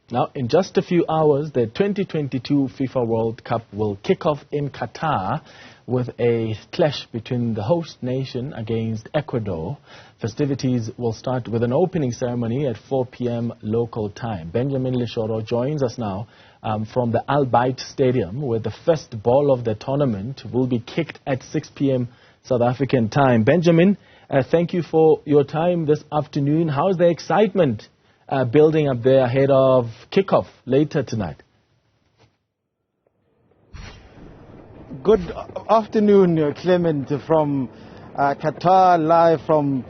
Now, in just a few hours, the 2022 FIFA World Cup will kick off in Qatar with a clash between the host nation against Ecuador. Festivities will start with an opening ceremony at 4 p.m. local time. Benjamin Leshoro joins us now from the Al Bayt Stadium, where the first ball of the tournament will be kicked at 6 p.m. South African time. Benjamin, thank you for your time this afternoon. How's the excitement building up there ahead of kickoff later tonight? Good afternoon, Clement, from Qatar, live from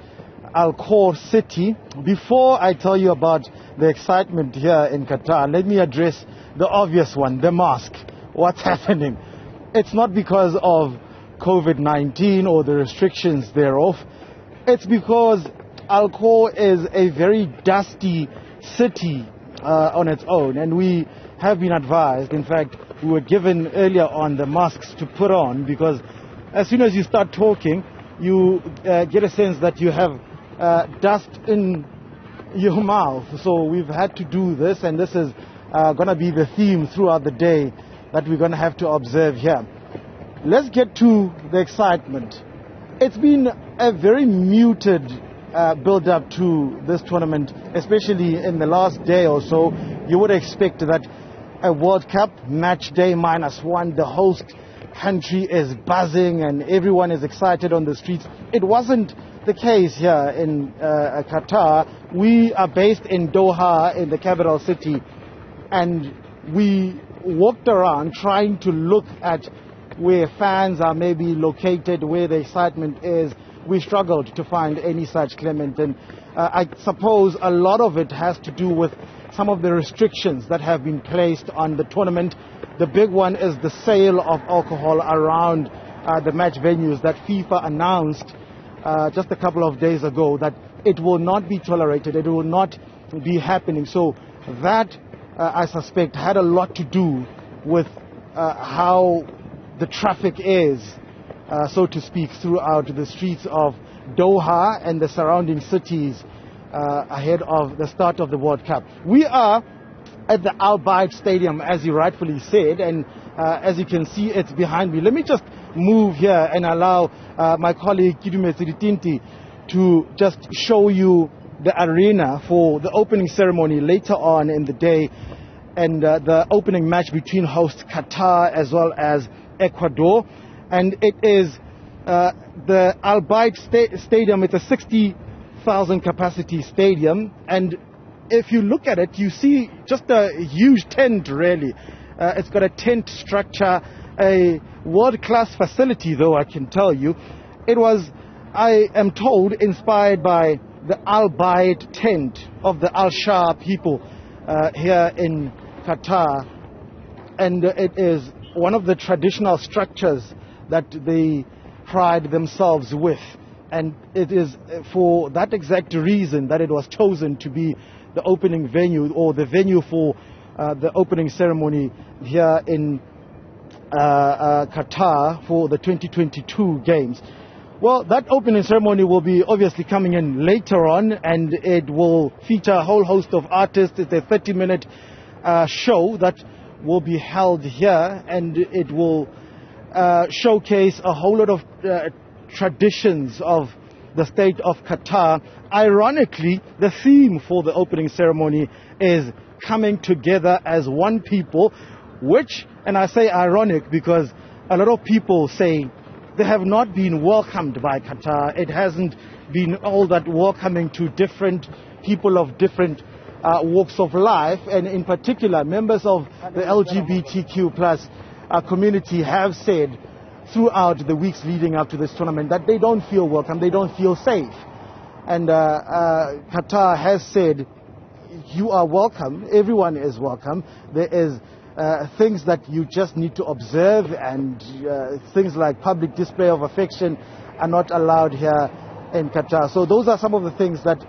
Al Khor City. Before I tell you about the excitement here in Qatar, let me address the obvious one, the mask. What's happening? It's not because of COVID-19 or the restrictions thereof. It's because Al Khor is a very dusty city on its own, and we have been advised, in fact, we were given earlier on the masks to put on, because as soon as you start talking, you get a sense that you have dust in your mouth. So we've had to do this, and this is going to be the theme throughout the day that we're going to have to observe here. Let's get to the excitement. It's been a very muted build-up to this tournament, especially in the last day or so. You would expect that a World Cup match day -1, the host country is buzzing and everyone is excited on the streets. It wasn't the case here in Qatar. We are based in Doha, in the capital city, and we walked around trying to look at where fans are maybe located, where the excitement is. We struggled to find any such, Clement, and I suppose a lot of it has to do with some of the restrictions that have been placed on the tournament. The big one is the sale of alcohol around the match venues that FIFA announced just a couple of days ago that it will not be tolerated, it will not be happening. So that, I suspect, had a lot to do with how the traffic is, so to speak, throughout the streets of Doha and the surrounding cities ahead of the start of the World Cup. We are at the Al Bayt Stadium, as you rightfully said, and as you can see, it's behind me. Let me just move here and allow my colleague Kidume Siritinti to just show you the arena for the opening ceremony later on in the day, and the opening match between host Qatar as well as Ecuador. And it is the Al Bayt Stadium. It's a 60,000 capacity stadium, and if you look at it, you see just a huge tent, really. It's got a tent structure, a world-class facility, though, I can tell you. It was, I am told, inspired by the Al Bayt tent of the Al Shah people here in Qatar, and it is one of the traditional structures that they pride themselves with, and it is for that exact reason that it was chosen to be the opening venue, or the venue for the opening ceremony here in Qatar for the 2022 games. Well, that opening ceremony will be obviously coming in later on, and it will feature a whole host of artists. It's a 30-minute show that will be held here, and it will showcase a whole lot of traditions of the state of Qatar. Ironically, the theme for the opening ceremony is coming together as one people, which, and I say ironic because a lot of people say they have not been welcomed by Qatar. It hasn't been all that welcoming to different people of different walks of life, and in particular members of the LGBTQ plus community have said throughout the weeks leading up to this tournament that they don't feel welcome, they don't feel safe. And Qatar has said, you are welcome, everyone is welcome. There is things that you just need to observe, and things like public display of affection are not allowed here in Qatar. So those are some of the things that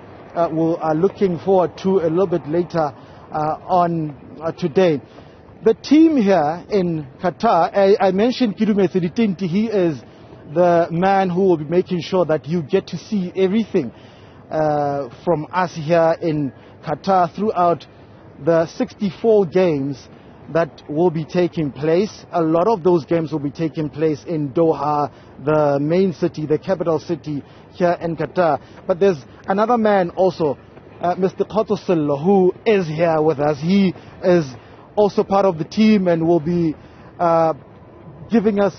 we are looking forward to a little bit later on today. The team here in Qatar, I mentioned Kidume Siritinti. He is the man who will be making sure that you get to see everything from us here in Qatar throughout the 64 games that will be taking place. A lot of those games will be taking place in Doha, the main city, the capital city here in Qatar. But there's another man also, Mr. Qatar, who is here with us. He is also part of the team and will be giving us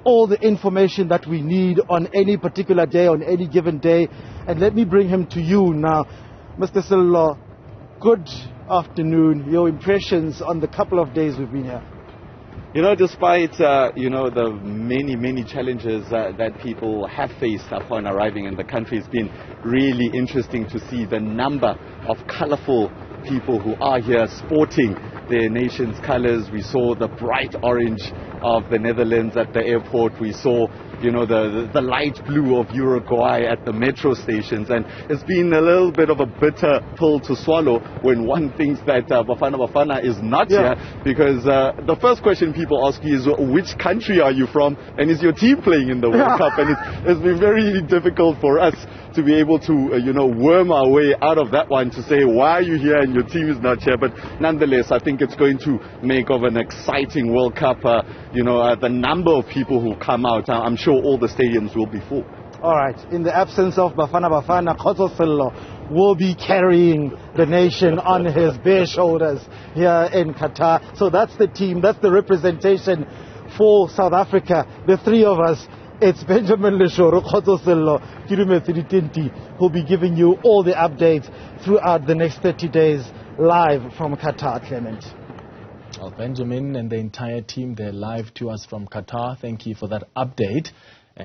all the information that we need on any particular day, on any given day. And let me bring him to you now. Mr. Sillo, good afternoon. Your impressions on the couple of days we've been here? You know, despite, the many challenges that people have faced upon arriving in the country, it's been really interesting to see the number of colorful people who are here sporting their nation's colors. We saw the bright orange of the Netherlands at the airport. We saw, the light blue of Uruguay at the metro stations. And it's been a little bit of a bitter pill to swallow when one thinks that Bafana is not here, because the first question people ask you is, which country are you from, and is your team playing in the World Cup? And it's been very difficult for us to be able to, worm our way out of that one, to say, why are you here and your team is not here? But nonetheless, I think it's going to make of an exciting World Cup. The number of people who come out, I'm sure all the stadiums will be full. All right. In the absence of Bafana, Khotsofelo will be carrying the nation on his bare shoulders here in Qatar. So that's the team, that's the representation for South Africa, the three of us. It's Benjamin Leshoro, Khotsofelo, Kirume Tinti, who'll be giving you all the updates throughout the next 30 days live from Qatar, Clement. Well, Benjamin and the entire team, they're live to us from Qatar. Thank you for that update.